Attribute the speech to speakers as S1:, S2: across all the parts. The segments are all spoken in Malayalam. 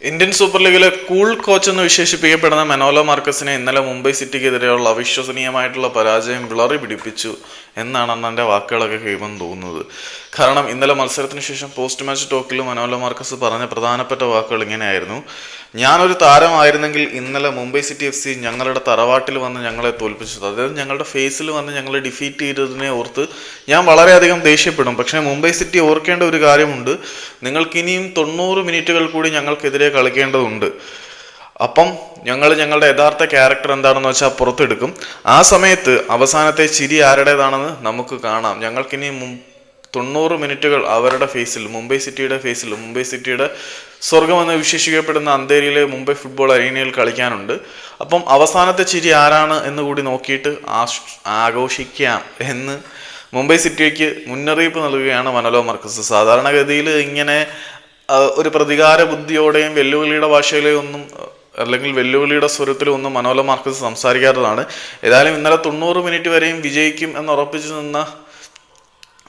S1: ഇന്ത്യൻ സൂപ്പർ ലീഗിലെ കൂൾ കോച്ച് എന്ന് വിശേഷിപ്പിക്കപ്പെടുന്ന മനോലോ മാർക്കസിനെ ഇന്നലെ മുംബൈ സിറ്റിക്കെതിരെയുള്ള അവിശ്വസനീയമായിട്ടുള്ള പരാജയം വിളറി പിടിപ്പിച്ചു എന്നാണ് അന്നെൻ്റെ വാക്കുകളൊക്കെ കേൾക്കുമെന്ന് തോന്നുന്നത്. കാരണം ഇന്നലെ മത്സരത്തിന് ശേഷം പോസ്റ്റ് മാച്ച് ടോക്കിൽ മനോലോ മാർക്കസ് പറഞ്ഞ പ്രധാനപ്പെട്ട വാക്കുകൾ ഇങ്ങനെയായിരുന്നു: ഞാനൊരു താരമായിരുന്നെങ്കിൽ ഇന്നലെ മുംബൈ സിറ്റി FC ഞങ്ങളുടെ തറവാട്ടിൽ വന്ന് ഞങ്ങളെ തോൽപ്പിച്ചത്, അതായത് ഞങ്ങളുടെ ഫേസിൽ വന്ന് ഞങ്ങളെ ഡിഫീറ്റ് ചെയ്തതിനെ ഓർത്ത് ഞാൻ വളരെയധികം ദേഷ്യപ്പെടും. പക്ഷേ മുംബൈ സിറ്റി ഓർക്കേണ്ട ഒരു കാര്യമുണ്ട്, നിങ്ങൾക്കിനിയും 90 മിനിറ്റുകൾ കൂടി ഞങ്ങൾക്കെതിരെ കളിക്കേണ്ടതുണ്ട്. അപ്പം ഞങ്ങളുടെ യഥാർത്ഥ ക്യാരക്ടർ എന്താണെന്ന് വെച്ചാൽ പുറത്തെടുക്കും. ആ സമയത്ത് അവസാനത്തെ ചിരി ആരുടേതാണെന്ന് നമുക്ക് കാണാം. ഞങ്ങൾക്കിനി 90 മിനിറ്റുകൾ അവരുടെ ഫേസിൽ, മുംബൈ സിറ്റിയുടെ സ്വർഗമെന്ന് വിശേഷിക്കപ്പെടുന്ന അന്തേരിയിലെ മുംബൈ ഫുട്ബോൾ അരീനയിൽ കളിക്കാനുണ്ട്. അപ്പം അവസാനത്തെ ചിരി ആരാണ് എന്ന് കൂടി നോക്കിയിട്ട് ആഘോഷിക്കാം എന്ന് മുംബൈ സിറ്റിക്ക് മുന്നറിയിപ്പ് നൽകുകയാണ് മനോലോ മാർക്കസ്. സാധാരണഗതിയിൽ ഇങ്ങനെ ഒരു പ്രതികാര ബുദ്ധിയോടെയും വെല്ലുവിളിയുടെ ഭാഷയിലെയും ഒന്നും, അല്ലെങ്കിൽ വെല്ലുവിളിയുടെ സ്വരത്തിലും ഒന്നും മനോലോ മാർക്കസ് സംസാരിക്കാത്തതാണ്. ഏതായാലും ഇന്നലെ 90 മിനിറ്റ് വരെയും വിജയിക്കും എന്ന് ഉറപ്പിച്ചു നിന്ന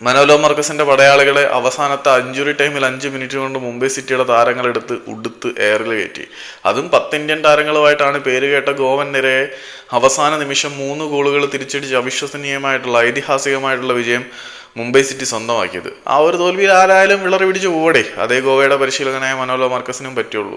S1: മനോലോ മാർക്കസിന്റെ പടയാളികളെ അവസാനത്തെ ഇഞ്ചുറി ടൈമിൽ 5 മിനിറ്റ് കൊണ്ട് മുംബൈ സിറ്റിയുടെ താരങ്ങളെടുത്ത് ഉടുത്ത് എയറിൽ കയറ്റി. അതും 10 ഇന്ത്യൻ താരങ്ങളുമായിട്ടാണ് പേര് കേട്ട ഗോവൻ നിരയെ അവസാന നിമിഷം 3 ഗോളുകൾ തിരിച്ചടിച്ച് അവിശ്വസനീയമായിട്ടുള്ള ഐതിഹാസികമായിട്ടുള്ള വിജയം മുംബൈ സിറ്റി സ്വന്തമാക്കിയത്. ആ ഒരു തോൽവിയിൽ ആരായാലും വിളറി പിടിച്ച് പോവടെ, അതേ ഗോവയുടെ പരിശീലകനായ മനോലോ മാർക്കസിനും പറ്റുള്ളൂ.